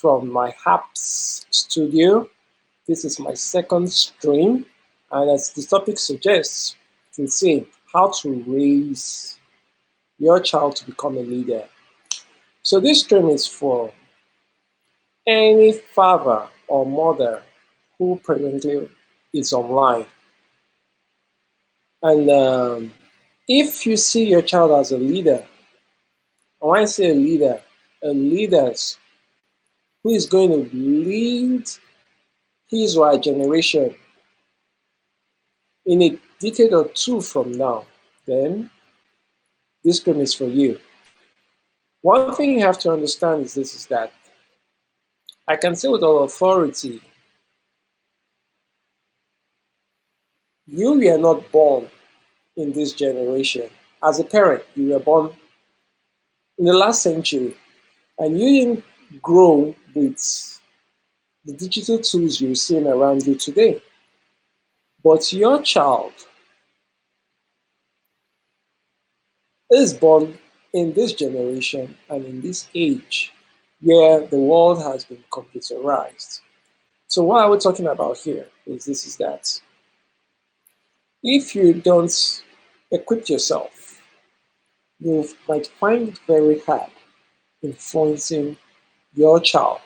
from my apps studio. This is my second stream, and as the topic suggests, you can say how to raise your child to become a leader. So this stream is for any father or mother who presently is online. And if you see your child as a leader, and when I say a leader who is going to lead his or her generation in a decade or two from now, then this stream is for you. One thing you have to understand is this, is that I can say with all authority, you were not born in this generation. As a parent, you were born in the last century, and you didn't grow with the digital tools you're seeing around you today. But your child is born in this generation and in this age where the world has been computerized. So what are we talking about here is this, is that if you don't equip yourself, you might find it very hard influencing your child,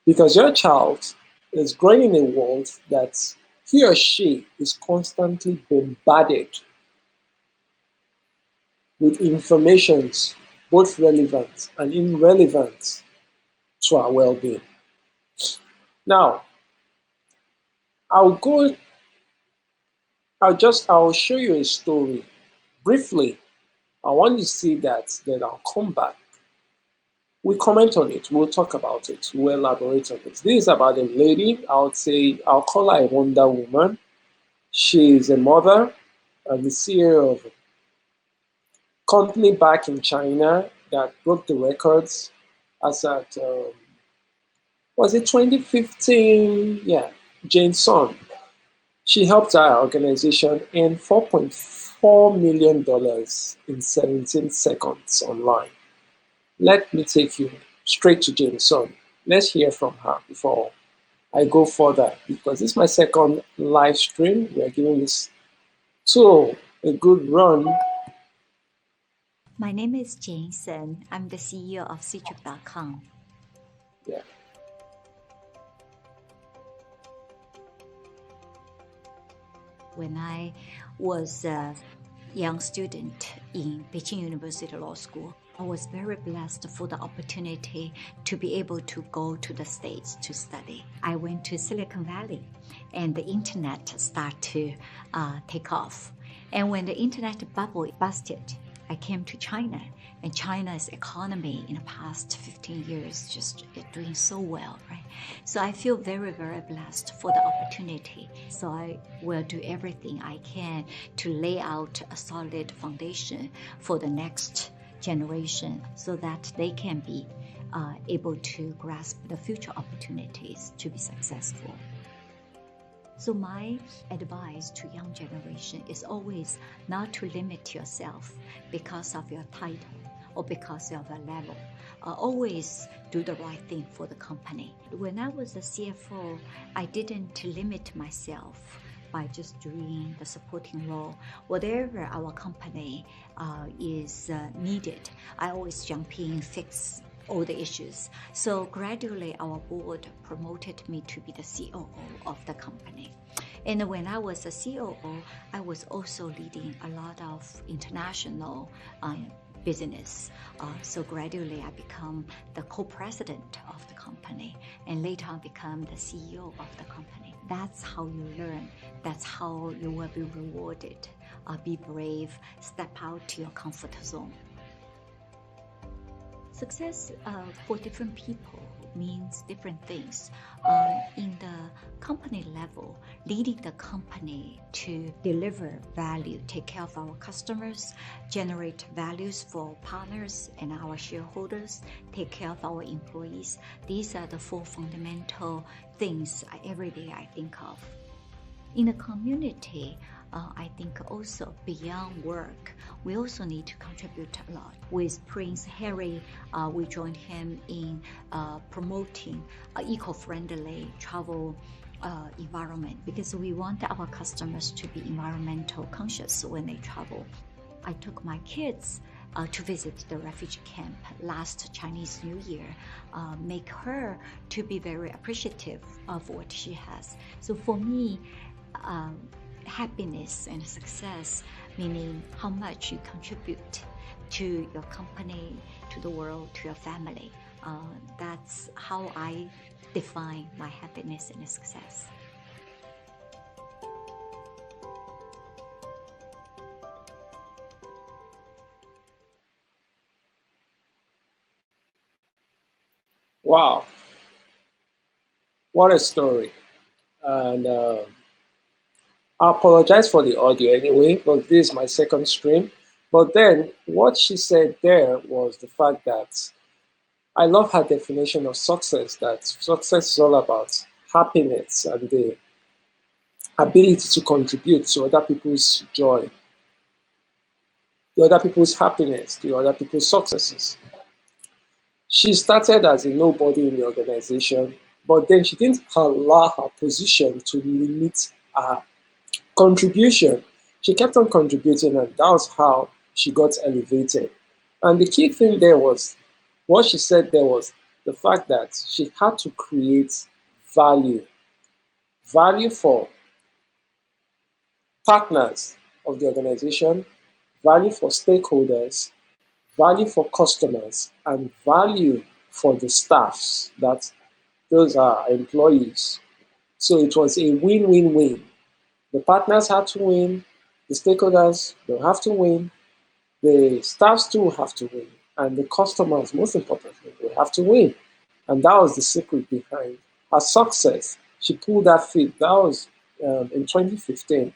because your child is growing in a world that he or she is constantly bombarded with informations both relevant and irrelevant to our well-being. Now, I'll show you a story briefly. I want you to see that, then I'll come back. We'll comment on it, we'll talk about it, we'll elaborate on it. This is about a lady, I'll call her a Wonder Woman. She is a mother and the CEO of a company back in China that broke the records as at, was it 2015? Yeah, Jane Sun. She helped our organization earn $4.4 million in 17 seconds online. Let me take you straight to Jane Sun. Let's hear from her before I go further, because this is my second live stream. We are giving this tool a good run. My name is Jane Sun. I'm the CEO of Ctrip.com. Yeah. When I was a young student in Beijing University Law School, I was very blessed for the opportunity to be able to go to the States to study. I went to Silicon Valley, and the internet started to take off. And when the internet bubble busted, I came to China, and China's economy in the past 15 years just doing so well, right? So I feel very, very blessed for the opportunity. So I will do everything I can to lay out a solid foundation for the next generation so that they can be able to grasp the future opportunities to be successful. So my advice to young generation is always not to limit yourself because of your title or because of a level. Always do the right thing for the company. When I was a CFO, I didn't limit myself by just doing the supporting role. Whatever our company is needed, I always jump in, fix all the issues. So gradually our board promoted me to be the COO of the company. And when I was a COO, I was also leading a lot of international business. So gradually I become the co-president of the company, and later on become the CEO of the company. That's how you learn. That's how you will be rewarded. Be brave, step out to your comfort zone. Success for different people means different things. In the company level, leading the company to deliver value, take care of our customers, generate values for partners and our shareholders, take care of our employees. These are the 4 fundamental things every day I think of. In the community, I think also beyond work, we also need to contribute a lot. With Prince Harry, we joined him in promoting eco-friendly travel environment, because we want our customers to be environmental conscious when they travel. I took my kids to visit the refugee camp last Chinese New Year, make her to be very appreciative of what she has. So for me, happiness and success, meaning how much you contribute to your company, to the world, to your family. That's how I define my happiness and success. Wow, what a story. And I apologize for the audio anyway, but this is my second stream. But then what she said there was the fact that I love her definition of success, that success is all about happiness and the ability to contribute to other people's joy, to other people's happiness, to other people's successes. She started as a nobody in the organization, but then she didn't allow her position to limit her contribution. She kept on contributing, and that was how she got elevated. And the key thing there was what she said there was the fact that she had to create value, value for partners of the organization, value for stakeholders, value for customers, and value for the staffs that those are employees. So it was a win-win-win. The partners had to win, the stakeholders will have to win, the staffs too have to win, and the customers, most importantly, will have to win. And that was the secret behind her success. She pulled that feat. That was in 2015.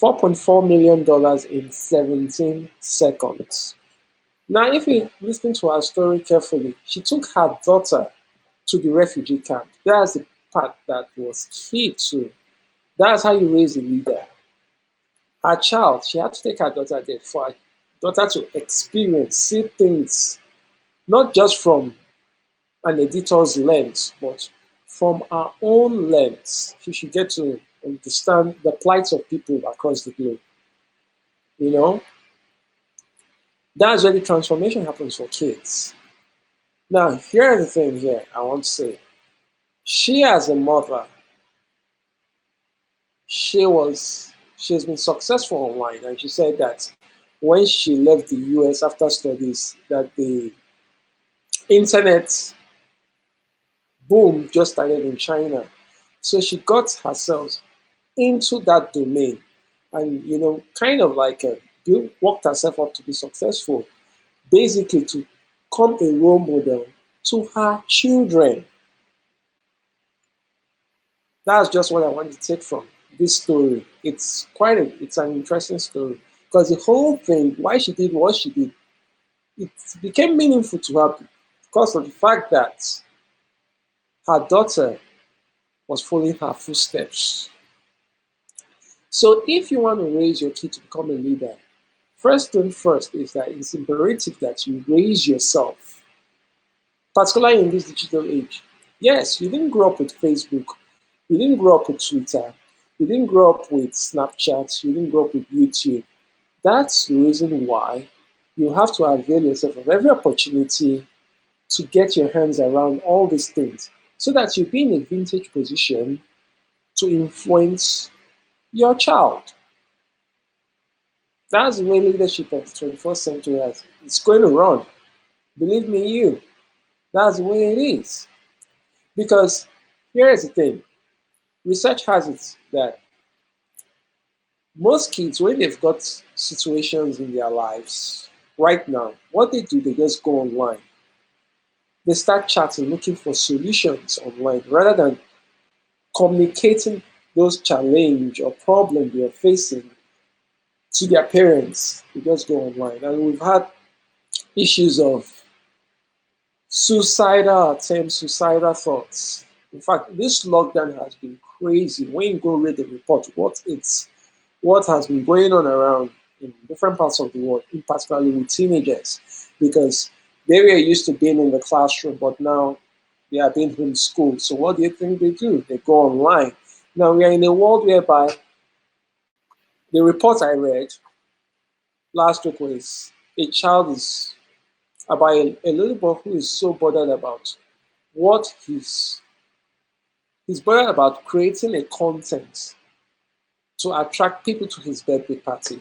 $4.4 million in 17 seconds. Now, if you listen to her story carefully, she took her daughter to the refugee camp. That's the part that was key to. That's how you raise a leader. Her child, she had to take her daughter there for her daughter to experience, see things, not just from an editor's lens, but from our own lens. She should get to understand the plight of people across the globe. You know, that's where the transformation happens for kids. Now, here's the thing here I want to say. She, as a mother, she's been successful online, and she said that when she left the US after studies, that the internet boom just started in China. So she got herself into that domain and, kind of like worked herself up to be successful, basically to become a role model to her children. That's just what I want to take from this story. It's an interesting story because the whole thing, why she did what she did, it became meaningful to her because of the fact that her daughter was following her footsteps. So if you want to raise your kid to become a leader, first thing first is that it's imperative that you raise yourself, particularly in this digital age. Yes, you didn't grow up with Facebook, you didn't grow up with Twitter, you didn't grow up with Snapchat, you didn't grow up with YouTube. That's the reason why you have to avail yourself of every opportunity to get your hands around all these things so that you be in a vintage position to influence your child. That's the way leadership of the 21st century has. It's going to run. Believe me, that's the way it is. Because here's the thing research has it that most kids, when they've got situations in their lives right now, what they do, they just go online. They start chatting, looking for solutions online rather than communicating those challenge or problems they're facing to their parents. They just go online. And we've had issues of suicidal attempts, suicidal thoughts. In fact, this lockdown has been crazy. When you go read the report, what it's what has been going on around in different parts of the world, in particularly with teenagers, because they were used to being in the classroom, but now they are being homeschooled. So what do you think they do? They go online. Now we are in a world whereby the report I read last week was a child is about a little boy who is so bothered about what he's bothered about creating a content to attract people to his birthday party.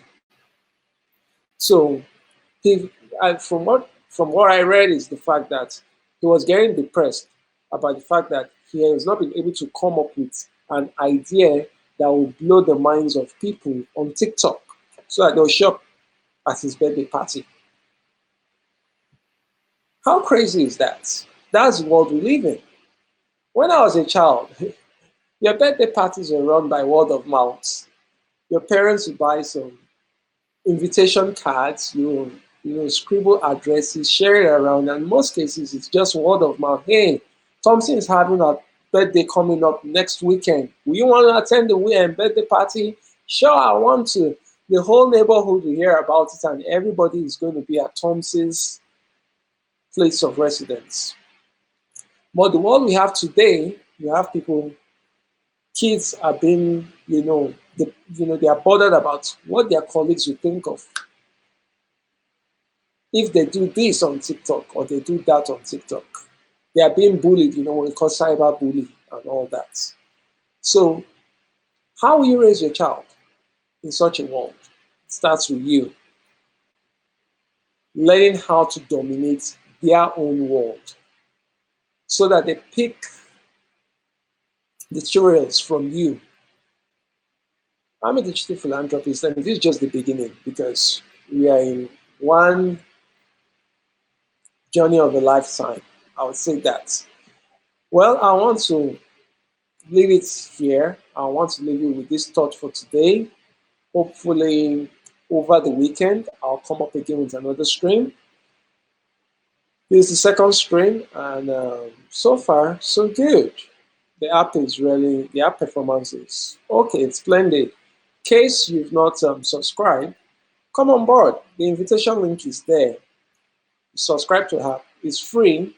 So he, from what I read is the fact that he was getting depressed about the fact that he has not been able to come up with an idea that will blow the minds of people on TikTok so that they'll show up at his birthday party. How crazy is that? That's the world we live in. When I was a child, your birthday parties were run by word of mouth. Your parents would buy some invitation cards, scribble addresses, share it around, and in most cases it's just word of mouth. Hey, Thompson is having a birthday coming up next weekend. Will you want to attend the weekend birthday party? Sure, I want to. The whole neighborhood will hear about it, and everybody is going to be at Thompson's place of residence. But the world we have today, you have people, kids are being, they are bothered about what their colleagues will think of if they do this on TikTok or they do that on TikTok. They are being bullied, what we call cyber bully and all that. So, how will you raise your child in such a world? It starts with you learning how to dominate their own world so that they pick the tutorials from you. I'm a digital philanthropist, and this is just the beginning because we are in one journey of a lifetime. I would say that. Well, I want to leave it here. I want to leave you with this thought for today. Hopefully, over the weekend, I'll come up again with another stream. This is the second stream, and so far, so good. The app performance is okay, it's splendid. In case you've not subscribed, come on board. The invitation link is there. Subscribe to the app. It's free.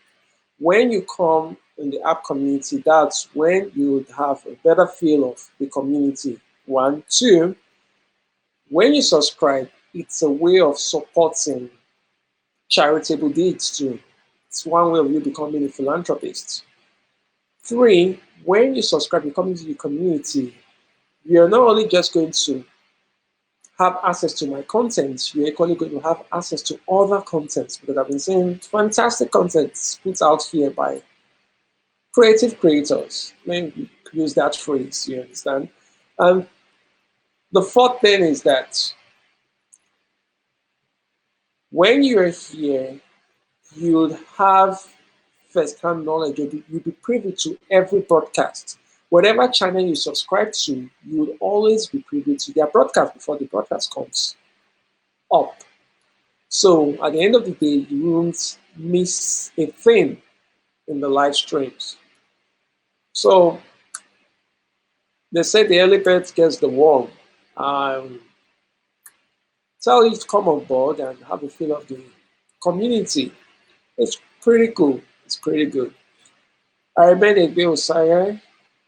When you come in the app community, that's when you would have a better feel of the community. One, two, when you subscribe, it's a way of supporting charitable deeds too. It's one way of you becoming a philanthropist. Three, when you subscribe, you come into the community, you're not only just going to have access to my content, you're equally going to have access to other contents because I've been seeing fantastic content put out here by creative creators. Let me use that phrase, you understand? And the fourth thing is that when you're here, you'll have first-hand knowledge. You'll be privy to every broadcast. Whatever channel you subscribe to, you'll always be privy to their broadcast before the broadcast comes up. So at the end of the day, you won't miss a thing in the live streams. So they say the early bird gets the worm. Tell you to come on board and have a feel of the community. It's pretty cool. It's pretty good. I remain a Bill Osaya.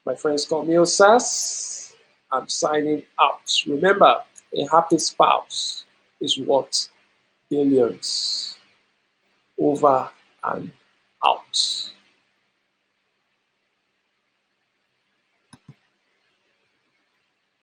My friends call me Osas. I'm signing out. Remember, a happy spouse is worth billions. Over and out.